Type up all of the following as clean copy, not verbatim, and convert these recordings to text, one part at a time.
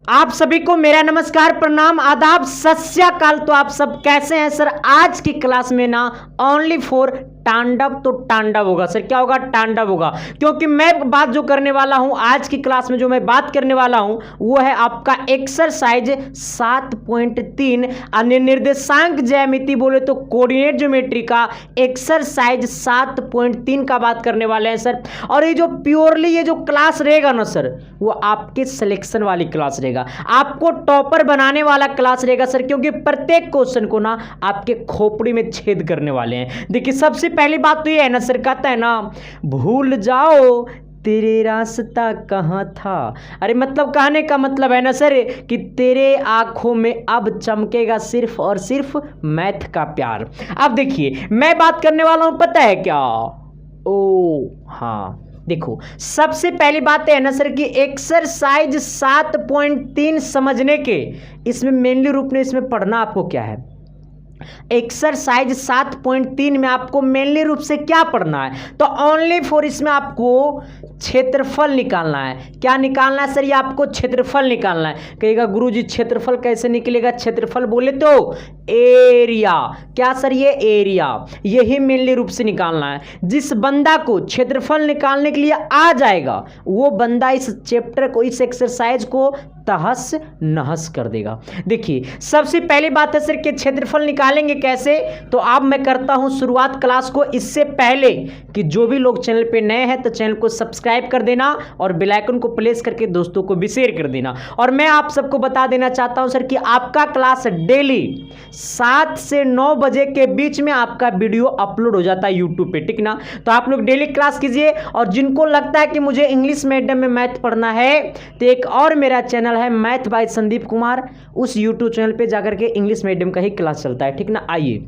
आप सभी को मेरा नमस्कार, प्रणाम, आदाब, सत श्री अकाल। तो आप सब कैसे हैं सर? आज की क्लास में ना ओनली फॉर तांडव, तो तांडव होगा सर। क्या होगा? तांडव होगा, क्योंकि मैं बात जो करने वाला हूं आज की क्लास में, जो मैं बात करने वाला हूं वो है आपका एक्सरसाइज 7.3 अन्य निर्देशांक ज्यामिति, बोले तो कोऑर्डिनेट ज्योमेट्री का एक्सरसाइज 7.3 का बात करने वाले हैं सर। और ये जो प्योरली ये जो क्लास रहेगा ना सर, वो आपके सिलेक्शन वाली क्लास रहेगा, आपको टॉपर बनाने वाला क्लास रहेगा सर, क्योंकि प्रत्येक क्वेश्चन को ना आपके खोपड़ी में छेद करने वाले हैं। देखिए, सबसे पहली बात तो ये है ना सर, कहता है ना भूल जाओ तेरे रास्ता कहाँ था। अरे मतलब कहने का मतलब है ना सर कि तेरे आंखों में अब चमकेगा सिर्फ और सिर्फ मैथ का प्यार। अब देखिए, मैं बात करने वाला हूं, पता है क्या? ओ हाँ, देखो, सबसे पहली बात है ना सर कि एक्सरसाइज 7.3 समझने के, इसमें मेनली रूप में इसमें पढ़ना आपको क्या है। एक्सरसाइज 7.3 में आपको मेनली रूप से क्या पढ़ना है? तो ओनली फॉर इसमें आपको क्षेत्रफल निकालना है। क्या निकालना है सर? ये आपको क्षेत्रफल निकालना है। कहेगा गुरुजी क्षेत्रफल कैसे निकलेगा? क्षेत्रफल बोले तो एरिया। क्या सर? ये एरिया, यही मेनली रूप से निकालना है। जिस बंदा को क्षेत्रफल निकालने के लिए आ जाएगा, वो बंदा इस चैप्टर को, इस एक्सरसाइज को तहस नहस कर देगा। देखिए, सबसे पहली बात है सर कि क्षेत्रफल निकालेंगे कैसे। तो अब मैं करता हूं शुरुआत क्लास को। इससे पहले कि जो भी लोग चैनल पे नए हैं तो चैनल को सब्सक्राइब कर देना और बेल आइकन को प्रेस करके दोस्तों को भी शेयर कर देना। और मैं आप सबको बता देना चाहता हूं सर कि आपका क्लास डेली 7 से 9 बजे के बीच में आपका वीडियो अपलोड हो जाता है यूट्यूब पे, ठीक ना? तो आप लोग डेली क्लास कीजिए। और जिनको लगता है कि मुझे इंग्लिश मीडियम में मैथ पढ़ना है, तो एक और मेरा चैनल है मैथ बाय संदीप कुमार, उस यूट्यूब चैनल पे जाकर के इंग्लिश मीडियम का ही क्लास चलता है, ठीक ना? आइए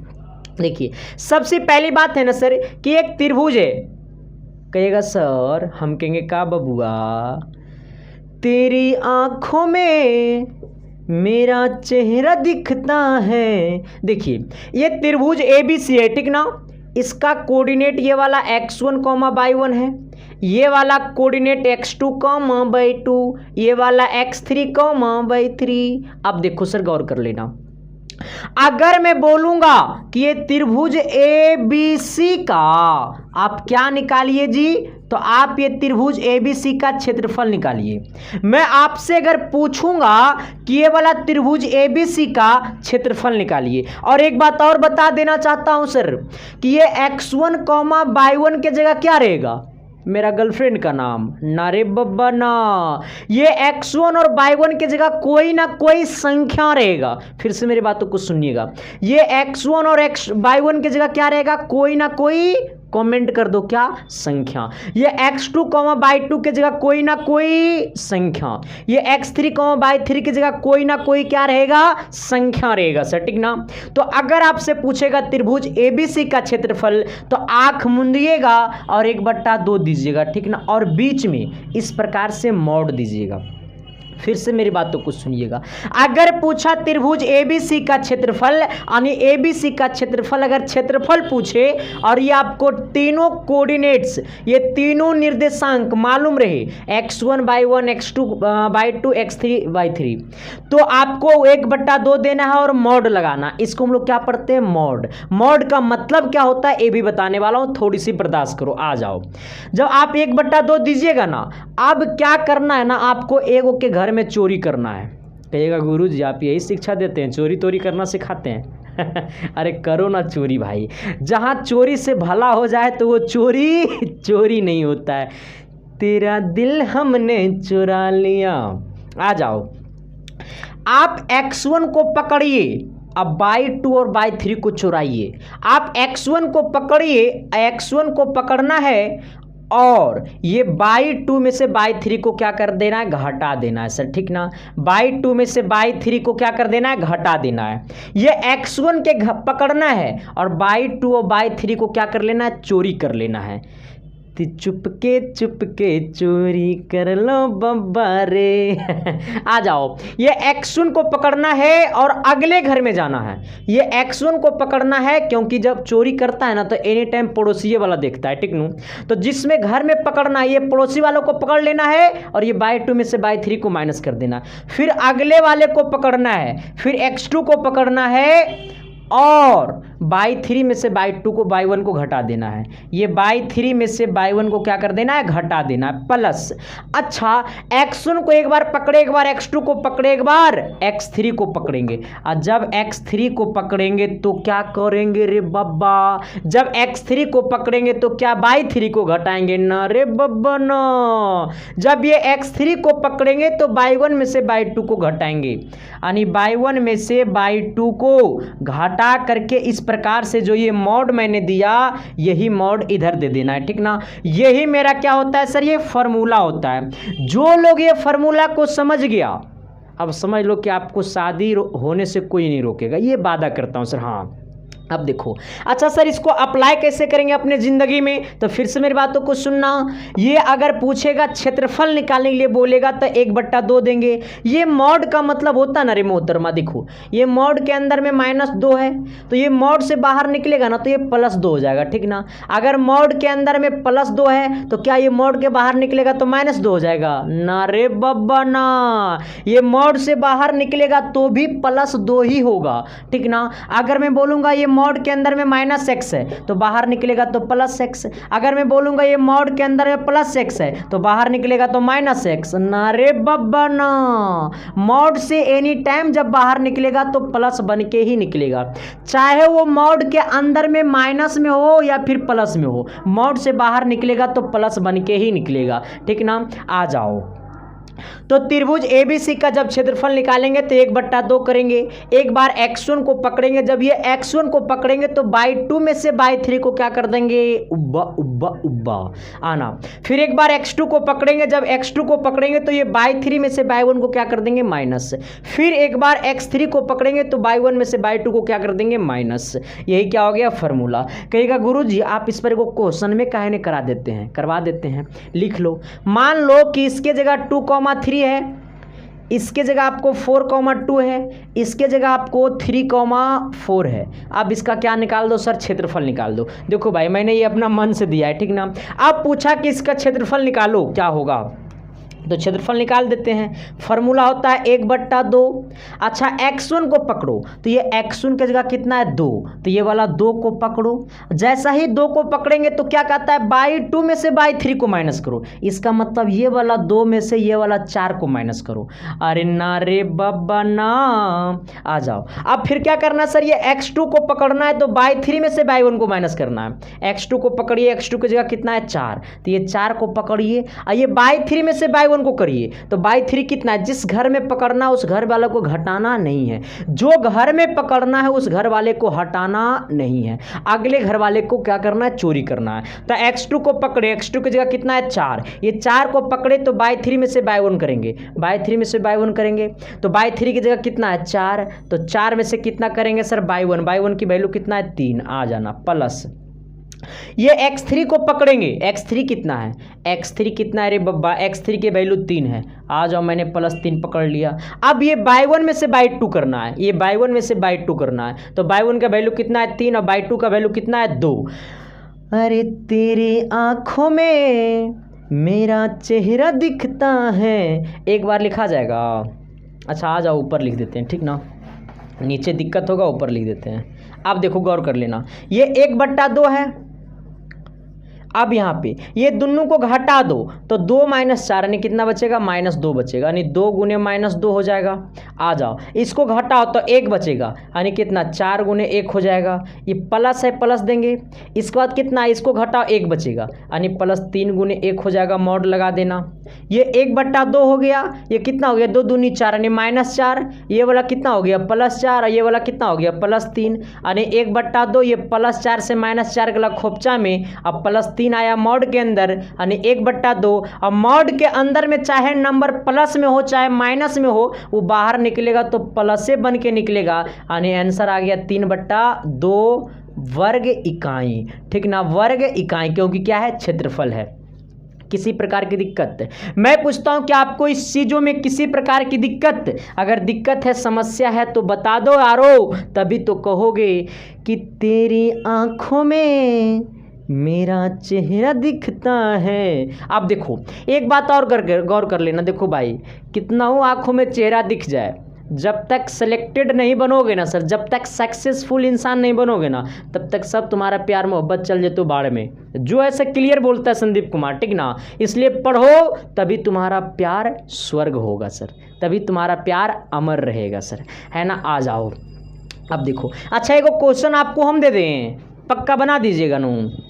देखिए, सबसे पहली बात है ना सर कि एक त्रिभुज है। कहेगा सर, हम कहेंगे का बबुआ, तेरी आंखों में मेरा चेहरा दिखता है। देखिए, ये त्रिभुज ABC है, ठीक ना? इसका कोऑर्डिनेट ये वाला x1, y1 है, ये वाला कोऑर्डिनेट x2, y2, ये वाला x3, y3। अब देखो सर, गौर कर लेना, अगर मैं बोलूंगा कि ये त्रिभुज ABC का आप क्या निकालिए जी, तो आप ये त्रिभुज ABC का क्षेत्रफल निकालिए। मैं आपसे अगर पूछूंगा कि ये वाला त्रिभुज ABC का क्षेत्रफल निकालिए। और एक बात और बता देना चाहता हूं सर कि ये x1, y1 के जगह क्या रहेगा? मेरा गर्लफ्रेंड का नाम ना रे बब्बा ना। ये x1 और y1 की जगह कोई ना कोई संख्या रहेगा। फिर से मेरी बातों को सुनिएगा, ये x1 और y1 की जगह क्या रहेगा? कोई ना कोई, कमेंट कर दो क्या? संख्या। ये x2, y2 की जगह कोई ना कोई संख्या, ये x3, y3 की जगह कोई ना कोई क्या रहेगा? संख्या रहेगा सर, ठीक ना? तो अगर आपसे पूछेगा त्रिभुज ABC का क्षेत्रफल, तो आंख मूंदिएगा और 1/2 दीजिएगा, ठीक ना? और बीच में इस प्रकार से मोड़ दीजिएगा। फिर से मेरी बातों को सुनिएगा, अगर पूछा त्रिभुज ABC का क्षेत्रफल, यानी ABC का क्षेत्रफल, अगर क्षेत्रफल पूछे और ये आपको तीनों कोऑर्डिनेट्स, ये तीनों निर्देशांक मालूम रहे, x1, y1, x2, y2, x3, y3, तो आपको 1/2 देना है और मोड लगाना। इसको हम लोग क्या पढ़ते हैं? मोड। मोड का मतलब क्या होता है ये भी बताने वाला हूं, थोड़ी सी बर्दाश्त करो, आ जाओ। जब आप 1/2 दीजिएगा ना, अब क्या करना है ना, आपको एगो के घर में चोरी करना है। कहिएगा गुरुजी आप यही शिक्षा देते हैं, चोरी तोरी करना सिखाते हैं? अरे करो ना चोरी भाई, जहां चोरी से भला हो जाए तो वो चोरी चोरी नहीं होता है। तेरा दिल हमने चुरा लिया। आ जाओ, आप x1 को पकड़िए, अब y2 और y3 को चुराइए। आप x1 को पकड़िए, x1 को पकड़ना है और ये y2 में से y3 को क्या कर देना है? घटा देना है सर, ठीक ना? y2 में से y3 को क्या कर देना है? घटा देना है। ये x1 के पकड़ना है और y2 और y3 को क्या कर लेना है? चोरी कर लेना है। ती चुपके चोरी कर लो बब्बा रे। आ जाओ, ये एक्शन को पकड़ना है और अगले घर में जाना है। ये एक्शन को पकड़ना है क्योंकि जब चोरी करता है ना तो एनी टाइम पड़ोसी वाला देखता है, ठीक नू। तो जिसमें घर में पकड़ना है ये पड़ोसी वालों को पकड़ लेना है और ये बाई 2 में से बाई 3 को माइनस कर देना, फिर अगले वाले को पकड़ना है, फिर x2 को पकड़ना है और बाई 3 में से बाई 2 को बाई 1 को घटा देना है। ये बाई 3 में से बाई 1 को क्या कर देना है, घटा देना है, प्लस। अच्छा, x1 को एक बार पकड़े, एक बार x2 को पकड़े, एक बार x3 को पकड़ेंगे। और जब x3 को पकड़ेंगे तो क्या करेंगे रे बब्बा, जब x3 को पकड़ेंगे तो क्या बाई 3 को घटाएंगे ना रे बब्बा ना। जब ये x3 को पकड़ेंगे तो बाई 1 में से बाई 2 को घटाएंगे, यानी बाई 1 में से बाई 2 को घटा करके इस प्रकार से जो ये मॉड मैंने दिया यही मॉड इधर दे देना है, ठीक ना। यही मेरा क्या होता है सर, ये फार्मूला होता है। जो लोग ये फार्मूला को समझ गया, अब समझ लो कि आपको शादी होने से कोई नहीं रोकेगा, ये वादा करता हूं सर। हाँ, अब देखो, अच्छा सर इसको अप्लाई कैसे करेंगे अपने ज़िंदगी में, तो फिर से मेरी बातों को सुनना। ये अगर पूछेगा क्षेत्रफल निकालने के लिए बोलेगा तो 1/2 देंगे। ये मॉड का मतलब होता ना रे मोहतरमा, देखो ये मॉड के अंदर में -2 है तो ये मॉड से बाहर निकलेगा ना तो ये +2 हो जाएगा, ठीक ना। अगर मॉड के अंदर में +2 है तो क्या ये मॉड के बाहर निकलेगा तो -2 हो जाएगा ना रे बब्बा ना। ये मॉड से बाहर निकलेगा तो भी +2 ही होगा, ठीक ना। अगर मैं बोलूँगा ये मॉड के अंदर में -x है तो बाहर निकलेगा तो +x। अगर मैं बोलूंगा ये मॉड के अंदर में +x है तो बाहर निकलेगा तो -x ना रे बब्बा ना। मॉड से एनी टाइम जब बाहर निकलेगा तो प्लस बन के ही निकलेगा, चाहे वो मॉड के अंदर में माइनस में हो या फिर प्लस में हो, मॉड से बाहर निकलेगा तो प्लस बन के ही निकलेगा, ठीक ना। आ जाओ, तो त्रिभुज ABC का जब क्षेत्रफल निकालेंगे तो 1/2 करेंगे। एक बार x1 को पकड़ेंगे, जब ये x1 को पकड़ेंगे तो बाई 2 में से बाई 3 को क्या कर देंगे, उब्बा उब्बा उब्बा आना। फिर एक बार x2 को पकड़ेंगे, जब x2 को पकड़ेंगे तो ये बाई 3 में से बाई 1 को क्या कर देंगे, माइनस। फिर एक बार x3 को पकड़ेंगे तो बाई 1 में से बाई 2 को क्या कर देंगे, माइनस। यही क्या हो गया, फार्मूला। कहेगा गुरुजी आप इस पर को क्वेश्चन में काहे नहीं करा देते हैं, करवा देते हैं, लिख लो। मान लो कि इसके जगह 2,3 है, इसके जगह आपको 4,2 है, इसके जगह आपको 3,4 है। अब इसका क्या निकाल दो सर, क्षेत्रफल निकाल दो। देखो भाई मैंने ये अपना मन से दिया है, ठीक ना। अब पूछा कि इसका क्षेत्रफल निकालो, क्या होगा, तो क्षेत्रफल निकाल देते हैं। फार्मूला होता है 1/2। अच्छा x1 को पकड़ो तो ये x1 की जगह कितना है, 2, तो ये वाला 2 को पकड़ो। जैसा ही 2 को पकड़ेंगे तो क्या कहता है, बाई 2 में से बाई 3 को माइनस करो। इसका मतलब ये वाला 2 में से ये वाला 4 को माइनस करो। अरे ना रे बब्बा ना। आ जाओ, अब फिर क्या करना सर, ये x2 को पकड़ना है तो बाई 3 में से बाई 1 को माइनस करना है। x2 को पकड़िए, x2 की जगह कितना है, 4, तो ये 4 को पकड़िए और ये बाई 3 में से बाई 1 को करिए तो बाई 3 कितना है, जिस घर में पकड़ना उस घर वाले को घटाना नहीं है, जो घर में पकड़ना है उस घर वाले को हटाना नहीं है, अगले घर वाले को क्या करना है, चोरी करना है। तो x2 को पकड़े, x2 की जगह कितना है, 4, ये 4 को पकड़े तो बाई 3 में से बाई 1 करेंगे, बाई 3 में से बाई 1 करेंगे तो बाई 3 की जगह कितना है, 4, तो 4 में से कितना करेंगे सर, बाई 1, बाई 1 की वैल्यू कितना है, 3, आ जाना, प्लस। ये x3 को पकड़ेंगे, x3 कितना है, x3 कितना है रे बब्बा, x3 की वैल्यू 3 है। आ जाओ, मैंने +3 पकड़ लिया। अब ये बाई 1 में से बाई 2 करना है, ये बाई 1 में से बाई 2 करना है, तो बाई 1 का वैल्यू कितना है, 3, और बाई 2 का वैल्यू कितना है, 2। अरे तेरी आंखों में मेरा चेहरा दिखता है, एक बार लिखा जाएगा। अच्छा आ जाओ, ऊपर लिख देते हैं, ठीक ना, नीचे दिक्कत होगा, ऊपर लिख देते हैं। अब देखो गौर कर लेना, ये 1/2 है। अब यहाँ पे ये दोनों को घटा दो तो 2 - 4 यानी कितना बचेगा, -2 बचेगा, यानी 2 × -2 हो जाएगा। आ जाओ, इसको घटाओ तो 1 बचेगा, यानी कितना, 4 × 1 हो जाएगा। ये प्लस है, प्लस देंगे। इसके बाद कितना, इसको घटाओ, 1 बचेगा, यानी +3 × 1 हो जाएगा, मॉड लगा देना। ये 1/2 हो गया, ये कितना हो गया, 2 दूनी 4 यानी -4, ये वाला कितना हो गया, +4, और ये वाला कितना हो गया, +3, यानी 1/2, ये +4 से -4 गला खोपचा में, अब +3 आया मॉड के अंदर, यानी 1/2। अब मॉड के अंदर में चाहे नंबर प्लस में हो चाहे माइनस में हो, वो बाहर निकलेगा तो प्लस से बन के निकलेगा, यानी आंसर आ गया 3/2 वर्ग इकाई, ठीक ना, वर्ग इकाई, क्योंकि क्या है, क्षेत्रफल है। किसी प्रकार की दिक्कत, मैं पूछता हूं कि आपको इस चीजों में किसी प्रकार की दिक्कत, अगर दिक्कत है, समस्या है तो बता दो यारो, तभी तो कहोगे कि तेरी आंखों में मेरा चेहरा दिखता है। अब देखो एक बात और गौर कर लेना, देखो भाई कितना हो आंखों में चेहरा दिख जाए, जब तक सिलेक्टेड नहीं बनोगे ना सर, जब तक सक्सेसफुल इंसान नहीं बनोगे ना, तब तक सब तुम्हारा प्यार मोहब्बत चल जाए तो बाढ़ में, जो ऐसे क्लियर बोलता है संदीप कुमार, ठीक ना। इसलिए पढ़ो, तभी तुम्हारा प्यार स्वर्ग होगा सर, तभी तुम्हारा प्यार अमर रहेगा सर, है ना। आ जाओ अब देखो, अच्छा एक क्वेश्चन आपको हम दे दें, पक्का बना दीजिएगा नू,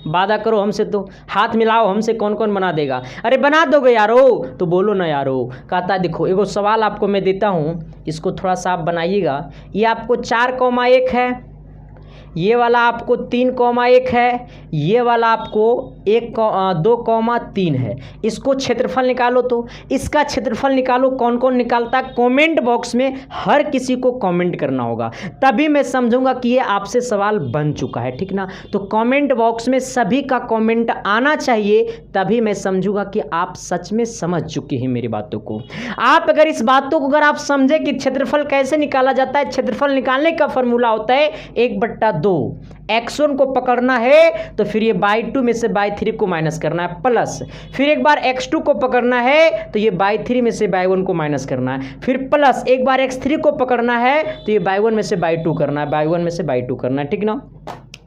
वादा करो हमसे, तो हाथ मिलाओ हमसे, कौन कौन बना देगा। अरे बना दोगे यारो, तो बोलो ना यारो। कहता है देखो एगो सवाल आपको मैं देता हूँ, इसको थोड़ा सा आप बनाइएगा। ये आपको 4,1 है, ये वाला आपको 3,1 है, ये वाला आपको 2,3 है। इसको क्षेत्रफल निकालो, तो इसका क्षेत्रफल निकालो। कौन कौन निकालता है, कमेंट बॉक्स में हर किसी को कमेंट करना होगा, तभी मैं समझूंगा कि ये आपसे सवाल बन चुका है, ठीक ना। तो कमेंट बॉक्स में सभी का कमेंट आना चाहिए, तभी मैं समझूंगा कि आप सच में समझ चुके हैं मेरी बातों को। आप अगर इस बातों को अगर आप समझे कि क्षेत्रफल कैसे निकाला जाता है, क्षेत्रफल निकालने का फॉर्मूला होता है 1/2। x1 को पकड़ना है तो फिर ये बाई 2 में से बाई 3 को माइनस करना है, प्लस फिर एक बार x2 को पकड़ना है तो ये बाई 3 में से बाई 1 को माइनस करना है, फिर प्लस एक बार x3 को पकड़ना है तो ये बाई 1 में से बाई 2 करना है, बाई 1 में से बाई 2 करना है, ठीक ना।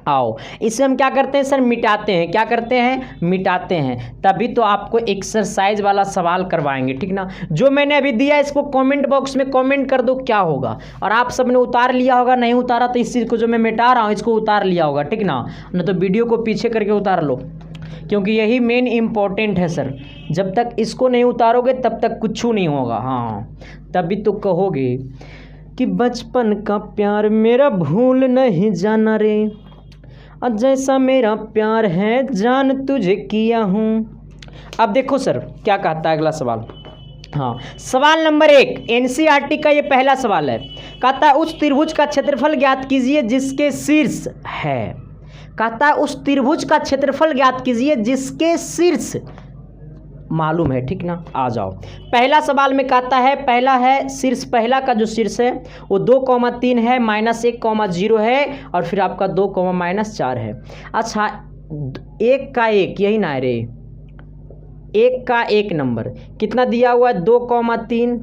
आओ इसे हम क्या करते हैं सर, मिटाते हैं। क्या करते हैं, मिटाते हैं, तभी तो आपको एक्सरसाइज वाला सवाल करवाएंगे, ठीक ना। जो मैंने अभी दिया इसको कमेंट बॉक्स में कमेंट कर दो क्या होगा, और आप सबने उतार लिया होगा, नहीं उतारा तो इस चीज़ को जो मैं मिटा रहा हूँ इसको उतार लिया होगा, ठीक ना। न तो वीडियो को पीछे करके उतार लो, क्योंकि यही मेन इम्पोर्टेंट है सर। जब तक इसको नहीं उतारोगे तब तक कुछ नहीं होगा। हाँ, तभी तो कहोगे कि बचपन का प्यार मेरा भूल नहीं जाना रे, और जैसा मेरा प्यार है जान तुझे किया हूँ। अब देखो सर क्या कहता है अगला सवाल। हाँ, सवाल नंबर 1 एनसीईआरटी का ये पहला सवाल है। कहता है उस त्रिभुज का क्षेत्रफल ज्ञात कीजिए जिसके शीर्ष है। कहता है उस त्रिभुज का क्षेत्रफल ज्ञात कीजिए जिसके शीर्ष मालूम है, ठीक ना। आ जाओ पहला सवाल में कहता है, पहला है शीर्ष, पहला का जो शीर्ष है वो 2,3 है, -1,0 है, और फिर आपका 2,-4 है। अच्छा 1 का 1 यही ना है रे, 1 का 1 नंबर कितना दिया हुआ है 2,3,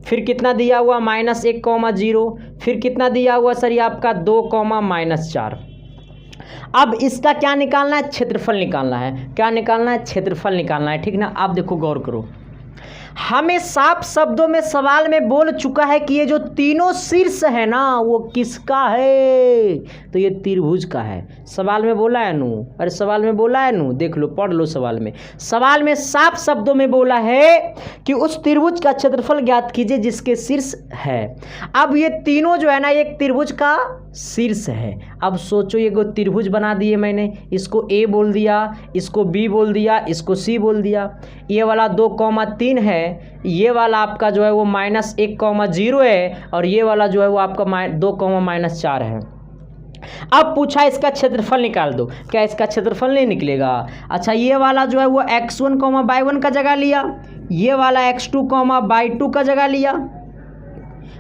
फिर कितना दिया हुआ -1,0, फिर कितना दिया हुआ सर ये आपका 2,-4। अब इसका क्या निकालना है, क्षेत्रफल निकालना है। क्या निकालना है, क्षेत्रफल निकालना है, ठीक ना। आप देखो गौर करो, हमें साफ शब्दों में सवाल में बोल चुका है कि ये जो तीनों शीर्ष है ना वो किसका है, तो ये त्रिभुज का है। सवाल में बोला है नू, अरे सवाल में बोला है नू, देख लो पढ़ लो सवाल में। सवाल में साफ शब्दों में बोला है कि उस त्रिभुज का क्षेत्रफल ज्ञात कीजिए जिसके शीर्ष है। अब ये तीनों जो है ना एक त्रिभुज का शीर्ष है। अब सोचो ये त्रिभुज बना दिए मैंने, इसको ए बोल दिया, इसको बी बोल दिया, इसको सी बोल दिया। ये वाला 2,3 है, ये वाला आपका जो है वो -1,0 है, और ये वाला जो है वो आपका 2,-4 है। अब पूछा इसका क्षेत्रफल निकाल दो, क्या इसका क्षेत्रफल नहीं निकलेगा। अच्छा ये वाला जो है वो x1, y1 का जगह लिया, ये वाला x2, y2 का जगह लिया,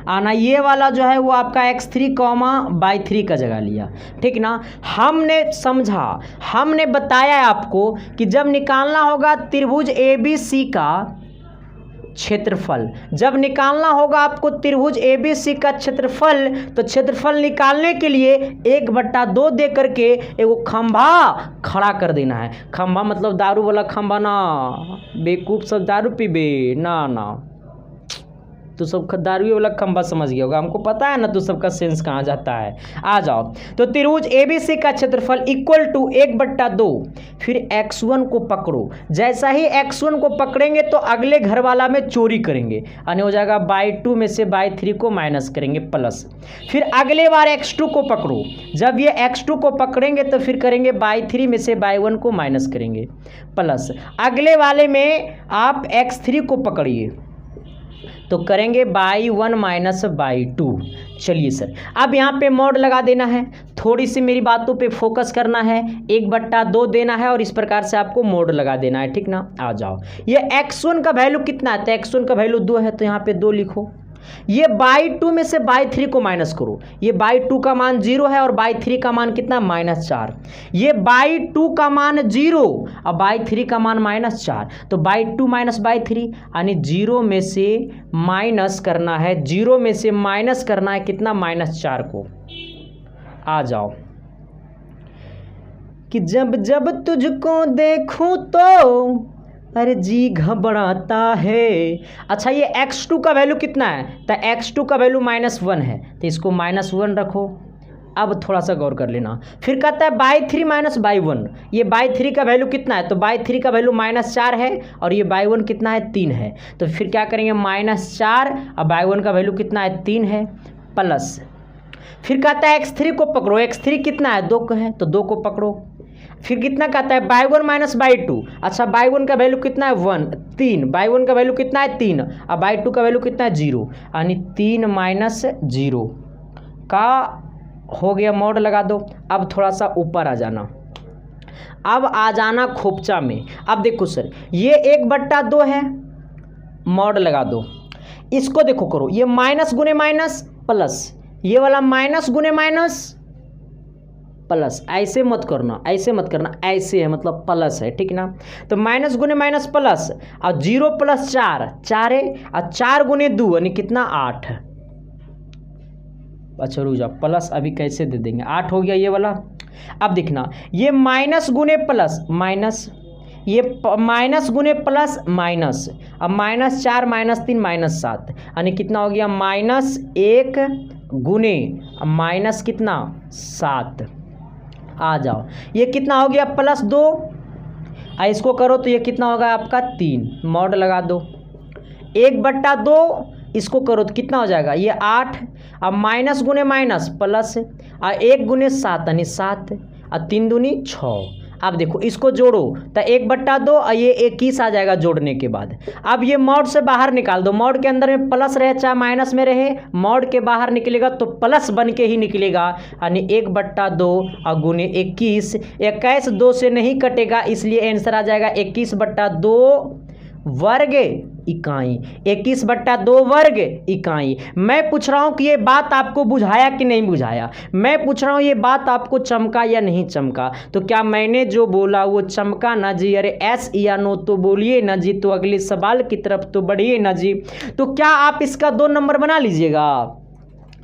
आना ये वाला जो है वो आपका x3, y3 का जगह लिया, ठीक ना। हमने समझा, हमने बताया आपको कि जब निकालना होगा त्रिभुज ABC का क्षेत्रफल, जब निकालना होगा आपको त्रिभुज ABC का क्षेत्रफल, तो क्षेत्रफल निकालने के लिए 1/2 दे करके एगो खंभा खड़ा कर देना है। खंभा मतलब दारू वाला खंभा ना, बेवकूफ सब दारू पीबे ना ना, तो सब दारू वाला खंभा समझ गया होगा, हमको पता है ना तो सबका सेंस कहाँ जाता है। आ जाओ, तो त्रिभुज ABC का क्षेत्रफल इक्वल टू 1/2, फिर x1 को पकड़ो। जैसा ही x1 को पकड़ेंगे तो अगले घर वाला में चोरी करेंगे, यानी हो जाएगा बाई 2 में से बाई 3 को माइनस करेंगे, प्लस फिर अगले बार x2 को पकड़ो। जब ये x2 को पकड़ेंगे तो फिर करेंगे बाई 3 में से बाई 1 को माइनस करेंगे, प्लस अगले वाले में आप x3 को पकड़िए तो करेंगे बाई 1 माइनस बाई 2, चलिए सर, अब यहाँ पे मॉड लगा देना है, थोड़ी सी मेरी बातों पे फोकस करना है, 1/2 देना है और इस प्रकार से आपको मोड लगा देना है, ठीक ना। आ जाओ, ये x1 का वैल्यू कितना है, तो x1 का वैल्यू 2 है, तो यहाँ पे 2 लिखो। ये बाई 2 में से बाई 3 को माइनस करो, ये बाई 2 का मान 0 है और बाई 3 का मान कितना, -4। ये बाई 2 का मान 0 और बाई 3 का मान -4, तो बाई 2 माइनस बाई 3 यानी 0 में से माइनस करना है, 0 में से माइनस करना है कितना, -4 को। आ जाओ कि जब जब तुझको देखूं तो अरे जी घबराता है। अच्छा, ये x2 का वैल्यू कितना है, तो x2 का वैल्यू -1 है, तो इसको -1 रखो। अब थोड़ा सा गौर कर लेना, फिर कहता है बाई 3 माइनस बाई 1, ये बाई 3 का वैल्यू कितना है, तो बाई 3 का वैल्यू -4 है और ये बाई 1 कितना है, 3 है, तो फिर क्या करेंगे, -4 और बाई 1 का वैल्यू कितना है, 3 है, प्लस फिर कहता है x3 को पकड़ो, x3 कितना है, 2 है, तो 2 को पकड़ो। फिर कितना कहता है, बाई 1 माइनस बाई 2, अच्छा बाई 1 का वैल्यू कितना है, 1, 3, बाई 1 का वैल्यू कितना है, 3 और बाई 2 का वैल्यू कितना है, 0, यानी 3 माइनस 0 का हो गया, मॉड लगा दो। अब थोड़ा सा ऊपर आ जाना, अब आ जाना खोपचा में। अब देखो सर, ये 1/2 है, मॉड लगा दो, इसको देखो करो, ये माइनस गुने माइनस प्लस, ये वाला माइनस गुने माइनस प्लस, ऐसे मत करना, ऐसे मत करना, ऐसे है मतलब प्लस है, ठीक ना। तो माइनस गुने माइनस प्लस और 0 + 4, 4 है और 4 गुने 2 यानी कितना, 8। अच्छा रुक जाओ, प्लस अभी कैसे दे देंगे, 8 हो गया ये वाला। अब देखना, ये माइनस गुने प्लस माइनस, ये माइनस गुने प्लस माइनस, अब -4 -3 -7 यानी कितना हो गया, -1 गुने माइनस कितना, 7। आ जाओ, ये कितना हो गया, +2, इसको करो तो ये कितना होगा आपका, 3, मॉड लगा दो। 1/2 इसको करो तो कितना हो जाएगा, ये 8, अब माइनस गुने माइनस प्लस और 1 गुने 7 यानी 7 और 3 दूनी 6। अब देखो इसको जोड़ो तो 1/2 और ये 21 आ जाएगा जोड़ने के बाद। अब ये मॉड से बाहर निकाल दो, मॉड के अंदर में प्लस रहे चाहे माइनस में रहे, मॉड के बाहर निकलेगा तो प्लस बन के ही निकलेगा, यानी 1/2 और गुने 21, 21 2 से नहीं कटेगा, इसलिए आंसर आ जाएगा 21/2 वर्ग इकाई, 21/2 वर्ग इकाई। मैं पूछ रहा हूँ कि ये बात आपको बुझाया कि नहीं बुझाया, मैं पूछ रहा हूँ ये बात आपको चमका या नहीं चमका, तो क्या मैंने जो बोला वो चमका ना जी, अरे एस या नो तो बोलिए ना जी, तो अगले सवाल की तरफ तो बढ़िए ना जी। तो क्या आप इसका 2 नंबर बना लीजिएगा,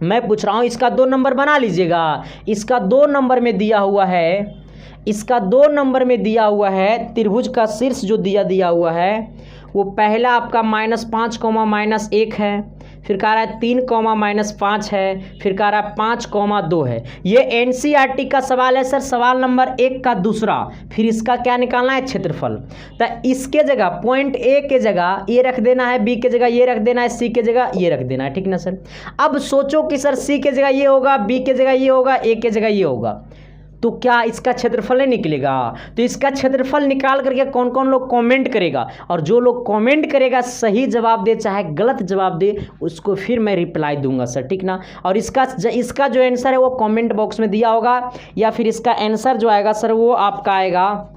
मैं पूछ रहा हूँ इसका 2 नंबर बना लीजिएगा। इसका 2 नंबर में दिया हुआ है, इसका 2 नंबर में दिया हुआ है, त्रिभुज का शीर्ष जो दिया हुआ है वो पहला आपका -5, -1 है, फिर कह रहा है 3, -5 है, फिर कह रहा है 5, 2 है। ये एनसीईआरटी का सवाल है सर, सवाल नंबर 1 का दूसरा। फिर इसका क्या निकालना है, क्षेत्रफल। तो इसके जगह पॉइंट ए के जगह ये रख देना है, बी के जगह ये रख देना है, सी के जगह ये रख देना है, ठीक ना सर। अब सोचो कि सर सी के जगह ये होगा, बी के जगह ये होगा, ए के जगह ये होगा, तो क्या इसका क्षेत्रफल नहीं निकलेगा। तो इसका क्षेत्रफल निकाल करके कौन कौन लोग कमेंट करेगा, और जो लोग कमेंट करेगा सही जवाब दे चाहे गलत जवाब दे, उसको फिर मैं रिप्लाई दूंगा सर, ठीक ना। और इसका जो आंसर है वो कमेंट बॉक्स में दिया होगा, या फिर इसका आंसर जो आएगा सर वो आपका आएगा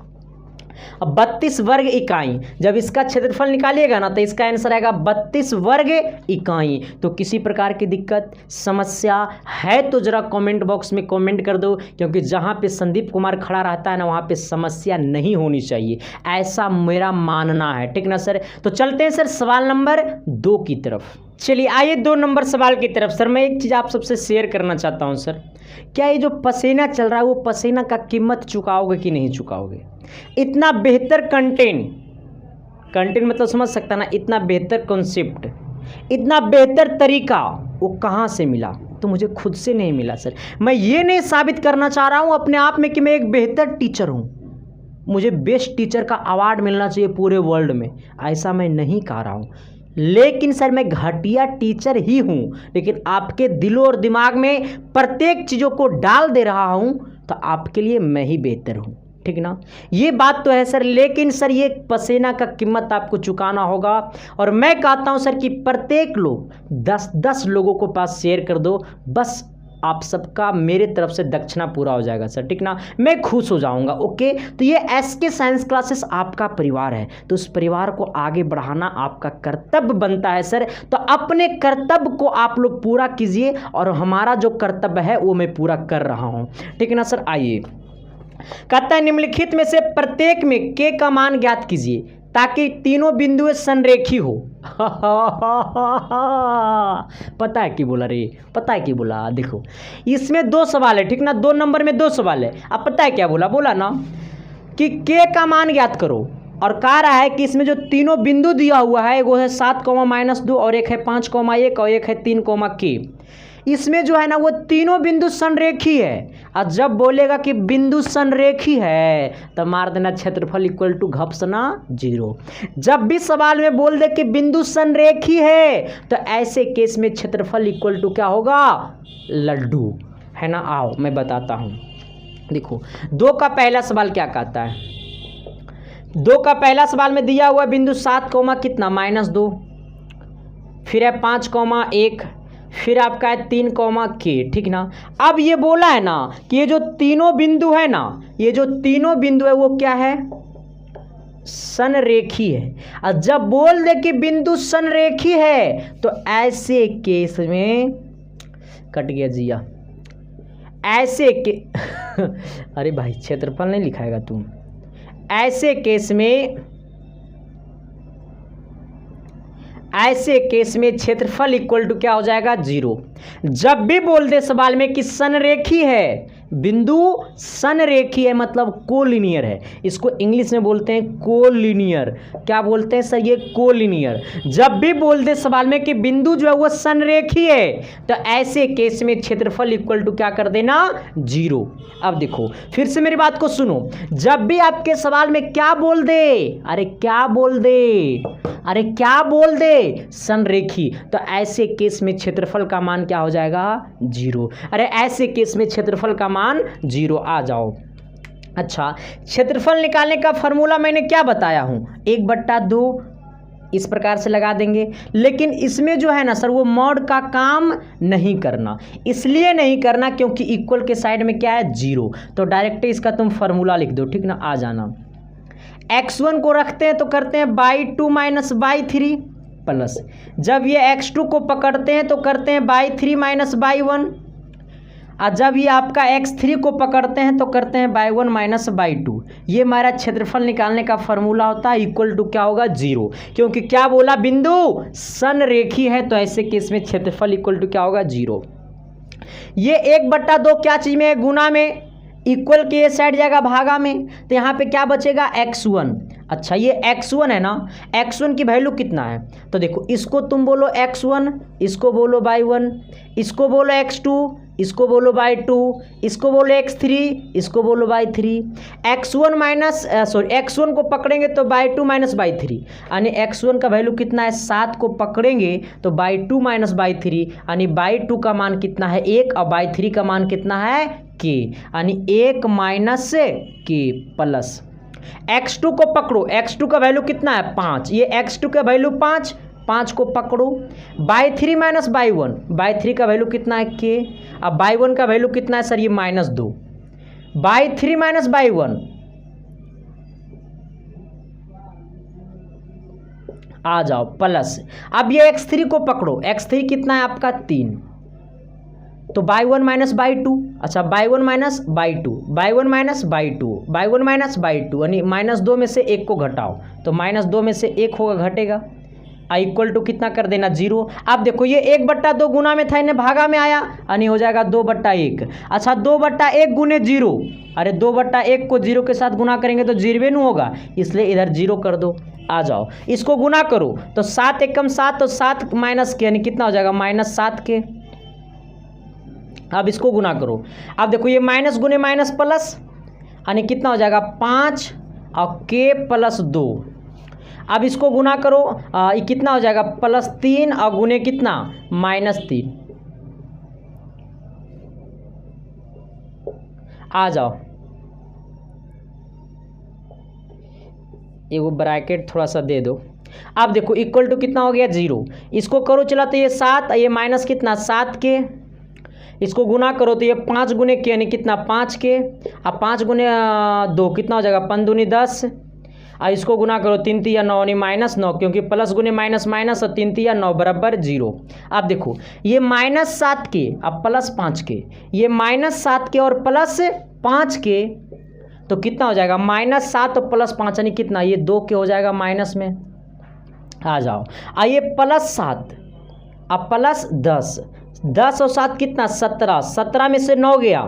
32 वर्ग इकाई। जब इसका क्षेत्रफल निकालिएगा ना तो इसका आंसर आएगा 32 वर्ग इकाई। तो किसी प्रकार की दिक्कत समस्या है तो जरा कमेंट बॉक्स में कमेंट कर दो, क्योंकि जहाँ पे संदीप कुमार खड़ा रहता है ना वहाँ पे समस्या नहीं होनी चाहिए, ऐसा मेरा मानना है, ठीक ना सर। तो चलते हैं सर सवाल नंबर 2 की तरफ। चलिए आइए 2 नंबर सवाल की तरफ। सर मैं एक चीज़ आप सबसे शेयर करना चाहता हूँ सर, क्या ये जो पसीना चल रहा है वो पसीना का कीमत चुकाओगे कि नहीं चुकाओगे। इतना बेहतर कंटेंट मतलब समझ सकता ना, इतना बेहतर कॉन्सेप्ट, इतना बेहतर तरीका वो कहाँ से मिला, तो मुझे खुद से नहीं मिला सर। मैं ये नहीं साबित करना चाह रहा हूँ अपने आप में कि मैं एक बेहतर टीचर हूँ, मुझे बेस्ट टीचर का अवार्ड मिलना चाहिए पूरे वर्ल्ड में, ऐसा मैं नहीं कह रहा हूँ। लेकिन सर मैं घटिया टीचर ही हूँ, लेकिन आपके दिलों और दिमाग में प्रत्येक चीज़ों को डाल दे रहा हूँ, तो आपके लिए मैं ही बेहतर हूँ। ठीक ना। ये बात तो है सर, लेकिन सर ये पसीना का कीमत आपको चुकाना होगा। और मैं कहता हूं सर कि प्रत्येक लोग 10-10 लोगों को पास शेयर कर दो, बस आप सबका मेरे तरफ से दक्षिणा पूरा हो जाएगा सर, ठीक ना। मैं खुश हो जाऊंगा। ओके, तो ये एसके साइंस क्लासेस आपका परिवार है, तो उस परिवार को आगे बढ़ाना आपका कर्तव्य बनता है सर। तो अपने कर्तव्य को आप लोग पूरा कीजिए, और हमारा जो कर्तव्य है वो मैं पूरा कर रहा हूं, ठीक है ना सर। आइए, कहता है निम्नलिखित में से प्रत्येक में के का मान ज्ञात कीजिए ताकि तीनों बिंदु संरेखी हो। पता है क्या बोला रे, पता है क्या बोला, देखो इसमें दो सवाल है, ठीक ना, 2 नंबर में 2 सवाल है। अब पता है क्या बोला, बोला ना कि के का मान ज्ञात करो, और कह रहा है कि इसमें जो तीनों बिंदु दिया हुआ है वो है 7, -2 और एक है 5, 1 और एक है 3, के। इसमें जो है ना वो तीनों बिंदु संरेखी है, और जब बोलेगा कि बिंदु संरेखी है तो मार देना क्षेत्रफल इक्वल टू घपसना 0। जब भी सवाल में बोल दे कि बिंदु संरेखी है तो ऐसे केस में क्षेत्रफल इक्वल टू क्या होगा, लड्डू, है ना। आओ मैं बताता हूं, देखो 2 का पहला सवाल क्या कहता है। 2 का पहला सवाल में दिया हुआ बिंदु 7, कितना -2, फिर है 5, 1, फिर आपका है 3, के, ठीक ना। अब ये बोला है ना कि ये जो तीनों बिंदु है ना, ये जो तीनों बिंदु है वो क्या है, संरेखी है। और जब बोल दे कि बिंदु संरेखी है तो ऐसे केस में कट गया जिया, ऐसे के अरे भाई क्षेत्रफल नहीं लिखाएगा तुम, ऐसे केस में क्षेत्रफल इक्वल टू क्या हो जाएगा, 0। जब भी बोल दे सवाल में कि संरेखी है, बिंदु संरेखी है मतलब कोलिनियर है, इसको इंग्लिश में बोलते हैं कोलिनियर। क्या बोलते हैं सर, ये कोलिनियर। जब भी बोल दे सवाल में कि बिंदु जो है वो संरेखी है तो ऐसे केस में क्षेत्रफल इक्वल टू क्या कर देना, 0। अब देखो फिर से मेरी बात को सुनो, जब भी आपके सवाल में क्या बोल दे, अरे क्या बोल दे, अरे क्या बोल दे, संरेखी, तो ऐसे केस में क्षेत्रफल का मान क्या हो जाएगा, 0। अरे ऐसे केस में क्षेत्रफल का मान 0। आ जाओ। अच्छा, क्षेत्रफल निकालने का फॉर्मूला मैंने क्या बताया हूं, 1/2 इस प्रकार से लगा देंगे। लेकिन इसमें जो है ना सर वो मॉड का काम नहीं करना, इसलिए नहीं करना क्योंकि इक्वल के साइड में क्या है, 0। तो डायरेक्ट इसका तुम फॉर्मूला लिख दो, ठीक ना। आ जाना, x1 को रखते हैं तो करते हैं (2 - 3) प्लस, जब ये x2 को पकड़ते हैं तो करते हैं (3 - 1), और जब ये आपका x3 को पकड़ते हैं तो करते हैं (1 - 2). ये हमारा क्षेत्रफल निकालने का फॉर्मूला होता है, इक्वल टू क्या होगा, 0। क्योंकि क्या बोला, बिंदु संरेखी है, तो ऐसे केस में क्षेत्रफल इक्वल टू क्या होगा, 0। ये 1/2 क्या चीज में है, गुना में, इक्वल के ये साइड जाएगा भागा में, तो यहाँ पे क्या बचेगा, x1। अच्छा ये x1 है ना, x1 की वैल्यू कितना है, तो देखो इसको तुम बोलो x1, इसको बोलो y1, इसको बोलो x2, इसको बोलो y2, इसको बोलो x3, इसको बोलो y3। x1 को पकड़ेंगे तो y2 - y3, यानी x1 का वैल्यू कितना है, 7 को पकड़ेंगे तो y2 - y3, यानी y2 का मान कितना है, 1, और y3 का मान कितना है, k, यानी 1 माइनस k प्लस x2 को पकड़ो, x2 का वैल्यू कितना है, 5, ये x2 का वैल्यू 5 को पकड़ो, y3 - y1, y3 का वैल्यू कितना है, k, अब y1 का वैल्यू कितना है सर, ये -2, y3 - y1 आ जाओ प्लस, अब ये x3 को पकड़ो, x3 कितना है आपका 3, तो y1 - y2, अच्छा y1 - y2, y1 - y2, y1 - y2, यानी -2 में से 1 को घटाओ, तो -2 में से 1 होगा, घटेगा, इक्वल टू कितना कर देना, 0। अब देखो ये 1/2 गुना में था, इन्हें भागा में आया, यानी हो जाएगा 2/1। अच्छा 2/1 गुने 0, अरे 2/1 को 0 के साथ गुना करेंगे तो 0 नहीं होगा, इसलिए इधर 0 कर दो। आ जाओ, इसको गुना करो तो 7 एकम 7, तो 7 माइनस के, यानी कितना हो जाएगा, -7 के। अब इसको गुना करो, अब देखो ये माइनस गुने माइनस प्लस, यानी कितना हो जाएगा, 5 और k + 2। अब इसको गुना करो, ये कितना हो जाएगा, +3 और गुने कितना, -3। आ जाओ, वो ब्रैकेट थोड़ा सा दे दो। अब देखो इक्वल टू कितना हो गया 0, इसको करो चला तो ये 7, ये माइनस कितना 7 के, इसको गुना करो तो ये 5 गुने के यानी कितना 5 के, अब 5 गुने 2 कितना हो जाएगा 5 दूनी 10, और इसको गुना करो 3 तिया 9 यानी -9, क्योंकि प्लस गुने माइनस माइनस और 3 तिया 9 बराबर 0। अब देखो ये -7 के अब +5 के, ये -7 के और +5 के तो कितना हो जाएगा -7 और +5 यानी कितना, ये 2 के हो जाएगा माइनस में। आ जाओ आइए +7 अब +10, 10 और 7 कितना 17, 17 में से 9 गया,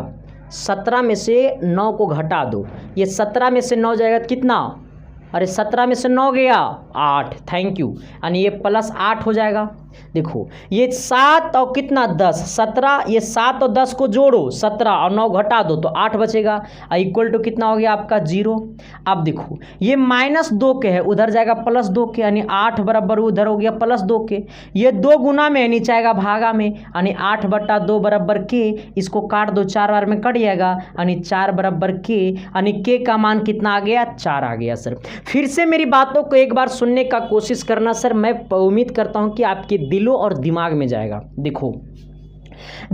17 में से 9 को घटा दो, ये 17 में से 9 जाएगा कितना, अरे 17 में से 9 गया 8, थैंक यू, यानी ये +8 हो जाएगा। देखो ये 7 और कितना 10, 17, ये 7 और 10 को जोड़ो 17 और 9 घटा दो तो 8 बचेगा, इक्वल टू कितना हो गया आपका 0। अब देखो ये -2 के है, उधर जाएगा +2 के, यानी 8 बराबर उधर हो गया +2 के, ये 2 गुना में नीचे आएगा भागा में, यानी 8/2 बराबर के, इसको काट दो 4 बार में कट जाएगा, यानी 4 बराबर के, यानी के का मान कितना आ गया 4 आ गया। सर फिर से मेरी बातों को एक बार सुनने का कोशिश करना सर, मैं उम्मीद करता हूँ कि आपके दिलों और दिमाग में जाएगा। देखो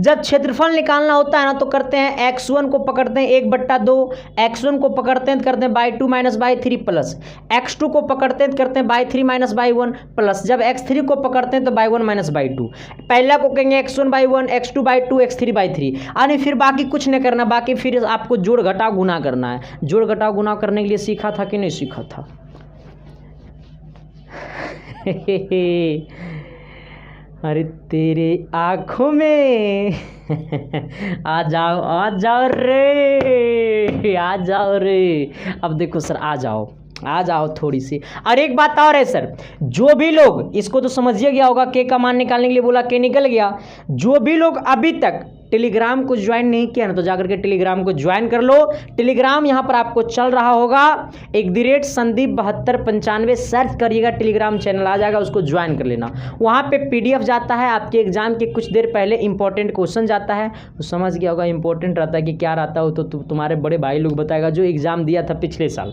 जब क्षेत्रफल निकालना होता है ना तो करते हैं x1 को पकड़ते हैं 1/2, x1 को पकड़ते हैं तो करते हैं /2 - /3 प्लस, x2 को पकड़ते हैं तो करते हैं /3 - /1 प्लस, जब x3 को पकड़ते हैं तो /1 - /2, पहला को कहेंगे x1/1, x2/2, x3/3, यानी फिर बाकी कुछ नहीं करना, बाकी फिर आपको जोड़ घटाव गुना करना है। जोड़ घटाव गुना करने के लिए सीखा था कि नहीं सीखा था? अरे तेरे आँखों में आ जाओ रे, आ जाओ रे। अब देखो सर आ जाओ थोड़ी सी। और एक बात और है सर, जो भी लोग, इसको तो समझिए गया होगा, के का मान निकालने के लिए बोला के निकल गया, जो भी लोग अभी तक टेलीग्राम को ज्वाइन नहीं किया ना तो जाकर के टेलीग्राम को ज्वाइन कर लो। टेलीग्राम यहाँ पर आपको चल रहा होगा @संदीप7295 सर्च करिएगा, टेलीग्राम चैनल आ जाएगा, उसको ज्वाइन कर लेना। वहाँ पे PDF जाता है, आपके एग्जाम के कुछ देर पहले इंपॉर्टेंट क्वेश्चन जाता है, तो समझ गया होगा इंपॉर्टेंट रहता है कि क्या रहता है, तो तुम्हारे बड़े भाई लोग बताएगा जो एग्जाम दिया था पिछले साल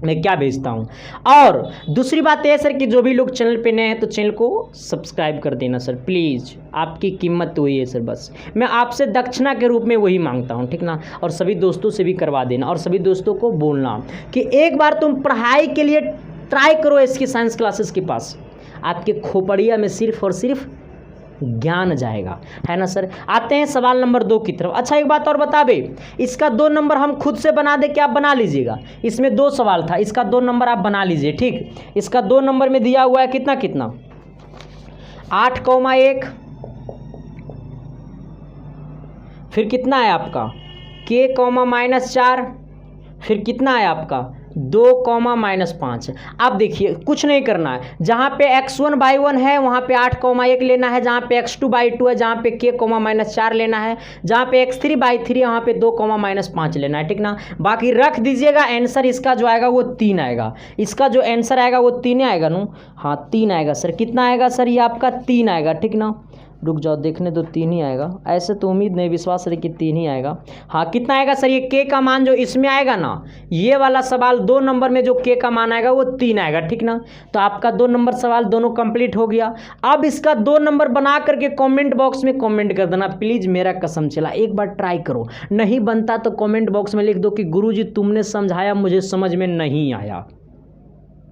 मैं क्या भेजता हूँ। और दूसरी बात यह है सर कि जो भी लोग चैनल पे नए हैं तो चैनल को सब्सक्राइब कर देना सर प्लीज़, आपकी कीमत तो वही है सर, बस मैं आपसे दक्षिणा के रूप में वही मांगता हूँ, ठीक ना। और सभी दोस्तों से भी करवा देना और सभी दोस्तों को बोलना कि एक बार तुम पढ़ाई के लिए ट्राई करो इसकी साइंस क्लासेस के पास, आपके खोपड़िया में सिर्फ और सिर्फ ज्ञान जाएगा, है ना सर। आते हैं सवाल नंबर 2 की तरफ। अच्छा एक बात और बता दे, इसका 2 नंबर हम खुद से बना दे, क्या आप बना लीजिएगा? इसमें 2 सवाल था, इसका 2 नंबर आप बना लीजिए, ठीक। इसका 2 नंबर में दिया हुआ है कितना कितना 8,1, फिर कितना है आपका k, -4, फिर कितना है आपका 2, -5। अब देखिए कुछ नहीं करना है, जहाँ पे x1/1 है वहाँ पे 8,1 लेना है, जहाँ पे x2/2 है जहाँ पे k, -4 लेना है, जहाँ पे x3/3 है वहाँ पे 2, -5 लेना है, ठीक ना। बाकी रख दीजिएगा, आंसर इसका जो आएगा वो 3 आएगा, इसका जो आंसर आएगा वो 3 आएगा ना। हाँ 3 आएगा सर, कितना आएगा सर ये आपका 3 आएगा, ठीक ना। रुक जाओ देखने तो 3 ही आएगा, ऐसे तो उम्मीद नहीं, विश्वास है कि 3 ही आएगा। हाँ कितना आएगा सर ये के का मान जो इसमें आएगा ना, ये वाला सवाल 2 नंबर में जो के का मान आएगा वो 3 आएगा, ठीक ना। तो आपका 2 नंबर सवाल दोनों कंप्लीट हो गया। अब इसका 2 नंबर बना करके कमेंट बॉक्स में कमेंट कर देना प्लीज़, मेरा कसम चला, एक बार ट्राई करो, नहीं बनता तो कमेंट बॉक्स में लिख दो कि गुरुजी तुमने समझाया मुझे समझ में नहीं आया,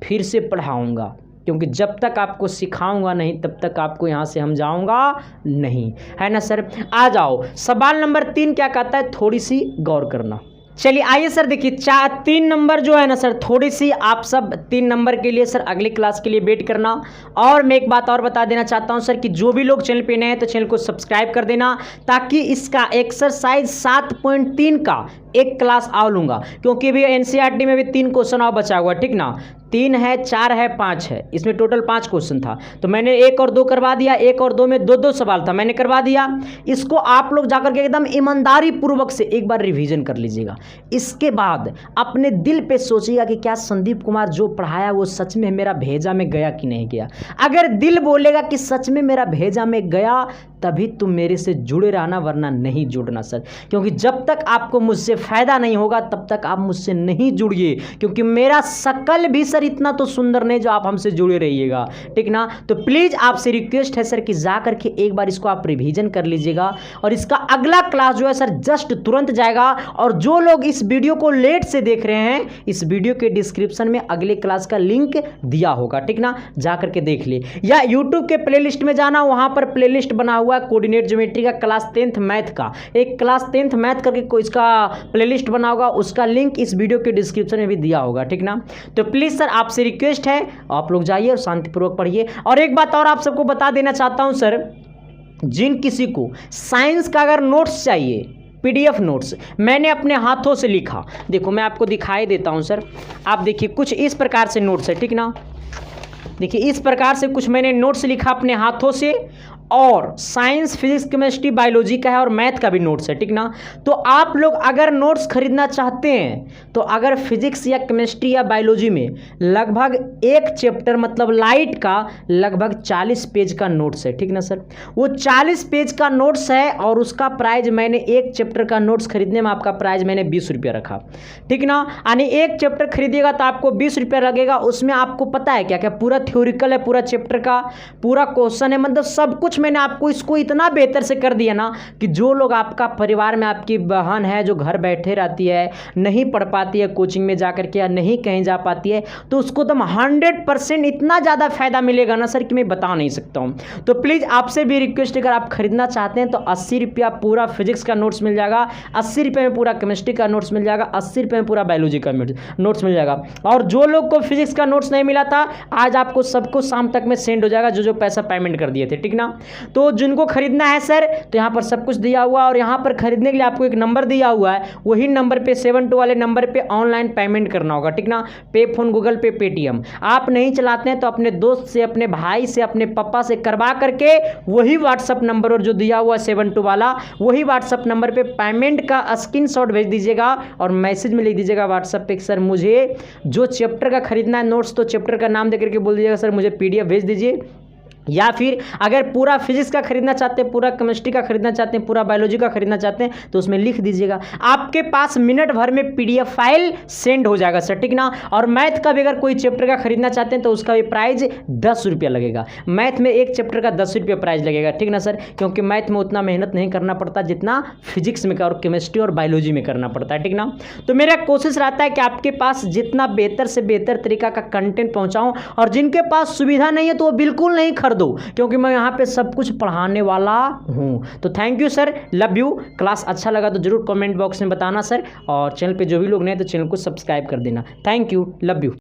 फिर से पढ़ाऊँगा, क्योंकि जब तक आपको सिखाऊंगा नहीं तब तक आपको यहाँ से हम जाऊंगा नहीं, है ना सर। आ जाओ सवाल नंबर 3 क्या कहता है, थोड़ी सी गौर करना। चलिए आइए सर देखिए 3 नंबर जो है ना सर, थोड़ी सी आप सब 3 नंबर के लिए सर अगली क्लास के लिए वेट करना। और मैं एक बात और बता देना चाहता हूं सर कि जो भी लोग चैनल पे नए हैं तो चैनल को सब्सक्राइब कर देना, ताकि इसका एक्सरसाइज 7.3 का एक क्लास और लूँगा, क्योंकि अभी NCERT में भी 3 क्वेश्चन और बचा हुआ, ठीक ना। 3 है, 4 है, 5 है, इसमें टोटल 5 क्वेश्चन था, तो मैंने 1 और 2 करवा दिया, 1 और 2 में 2-2 सवाल था, मैंने करवा दिया। इसको आप लोग जाकर के एकदम ईमानदारी पूर्वक से एक बार रिवीजन कर लीजिएगा। इसके बाद अपने दिल पे सोचिएगा कि क्या संदीप कुमार जो पढ़ाया वो सच में मेरा भेजा में गया कि नहीं गया। अगर दिल बोलेगा कि सच में मेरा भेजा में गया, तभी तुम मेरे से जुड़े रहना, वरना नहीं जुड़ना सर। क्योंकि जब तक आपको मुझसे फ़ायदा नहीं होगा तब तक आप मुझसे नहीं जुड़िए, क्योंकि मेरा शकल भी सर इतना तो सुंदर नहीं जो आप हमसे जुड़े रहिएगा, ठीक ना। तो प्लीज़ आपसे रिक्वेस्ट है सर कि जा करके एक बार इसको आप रिवीजन कर लीजिएगा, और इसका अगला क्लास जो है सर जस्ट तुरंत जाएगा। और जो लोग इस वीडियो को लेट से देख रहे हैं, इस वीडियो के डिस्क्रिप्शन में अगले क्लास का लिंक दिया होगा, ठीक ना, जा करके देख ले। या यूट्यूब के प्लेलिस्ट में जाना, वहां पर प्लेलिस्ट बना हुआ है कोऑर्डिनेट ज्योमेट्री का, क्लास 10th मैथ का, एक क्लास 10th मैथ करके कोई इसका प्लेलिस्ट बना होगा, उसका लिंक इस वीडियो के डिस्क्रिप्शन में भी दिया होगा, ठीक ना। तो प्लीज़ सर आपसे रिक्वेस्ट है आप लोग जाइए और शांतिपूर्वक पढ़िए। और एक बात और आप सबको बता देना चाहता हूं सर, जिन किसी को साइंस का अगर नोट्स चाहिए, पीडीएफ नोट्स मैंने अपने हाथों से लिखा, देखो मैं आपको दिखाई देता हूं सर, आप देखिए कुछ इस प्रकार से नोट्स है, ठीक ना। देखिए इस प्रकार से कुछ मैंने नोट्स लिखा अपने हाथों से, और साइंस, फिजिक्स, केमिस्ट्री, बायोलॉजी का है और मैथ का भी नोट्स है, ठीक ना। तो आप लोग अगर नोट्स खरीदना चाहते हैं तो अगर फिजिक्स या केमिस्ट्री या बायोलॉजी में लगभग एक चैप्टर मतलब लाइट का लगभग 40 पेज का नोट्स है, ठीक ना सर। वो 40 पेज का नोट्स है और उसका प्राइस मैंने एक चैप्टर का नोट्स खरीदने में आपका प्राइस मैंने 20 रुपया रखा, ठीक ना। यानी एक चैप्टर खरीदिएगा तो आपको 20 रुपया लगेगा। उसमें आपको पता है क्या क्या, पूरा थ्योरिकल है, पूरा चैप्टर का पूरा क्वेश्चन है, मतलब सब कुछ मैंने आपको इसको इतना बेहतर से कर दिया ना कि जो लोग आपका परिवार में आपकी बहन है जो घर बैठे रहती है, नहीं पढ़ पाती है कोचिंग में जाकर के या नहीं कहीं जा पाती है, तो उसको तो 100% इतना ज़्यादा फायदा मिलेगा ना सर कि मैं बता नहीं सकता हूँ। तो प्लीज़ आपसे भी रिक्वेस्ट, अगर आप खरीदना चाहते हैं तो 80 रुपया पूरा फिजिक्स का नोट्स मिल जाएगा, 80 रुपये में पूरा केमिस्ट्री का नोट्स मिल जाएगा, 80 रुपये में पूरा बायोलॉजी का नोट्स मिल जाएगा। और जो लोग को फिजिक्स का नोट्स नहीं मिला था, आज आपको सबको शाम तक में सेंड हो जाएगा जो जो पैसा पेमेंट कर दिए थे, ठीक ना। तो जिनको खरीदना है सर तो यहाँ पर सब कुछ दिया हुआ, और यहाँ पर खरीदने के लिए आपको एक नंबर दिया हुआ है, वही नंबर पे 72 वाले नंबर पे ऑनलाइन पेमेंट करना होगा, ठीक ना। पे फोन, गूगल पे, पेटीएम। आप नहीं चलाते हैं तो अपने दोस्त से, अपने भाई से, अपने पापा से करवा करके वही व्हाट्सअप नंबर और जो दिया हुआ 72 वाला वही व्हाट्सअप नंबर पे पेमेंट का स्क्रीनशॉट भेज दीजिएगा और मैसेज में लिख दीजिएगा व्हाट्सअप पे सर मुझे जो चैप्टर का खरीदना है नोट्स, तो चैप्टर का नाम देकर के बोल दीजिएगा सर मुझे पीडीएफ भेज दीजिए। या फिर अगर पूरा फिजिक्स का खरीदना चाहते हैं, पूरा केमिस्ट्री का खरीदना चाहते हैं, पूरा बायोलॉजी का खरीदना चाहते हैं तो उसमें लिख दीजिएगा, आपके पास मिनट भर में पीडीएफ फाइल सेंड हो जाएगा सर, ठीक ना। और मैथ का भी अगर कोई चैप्टर का खरीदना चाहते हैं तो उसका भी प्राइस 10 रुपया लगेगा। मैथ में एक चैप्टर का 10 रुपया प्राइस लगेगा, ठीक ना सर, क्योंकि मैथ में उतना मेहनत नहीं करना पड़ता जितना फिजिक्स में और केमिस्ट्री और बायोलॉजी में करना पड़ता है, ठीक ना। तो मेरा कोशिश रहता है कि आपके पास जितना बेहतर से बेहतर तरीका का कंटेंट पहुँचाऊँ, और जिनके पास सुविधा नहीं है तो वो बिल्कुल नहीं खरीदो, क्योंकि मैं यहाँ पे सब कुछ पढ़ाने वाला हूँ। तो thank you sir, love you. Class अच्छा लगा तो जरूर कमेंट बॉक्स में बताना सर, और चैनल पे जो भी लोग नए तो चैनल को सब्सक्राइब कर देना। Thank you, love you.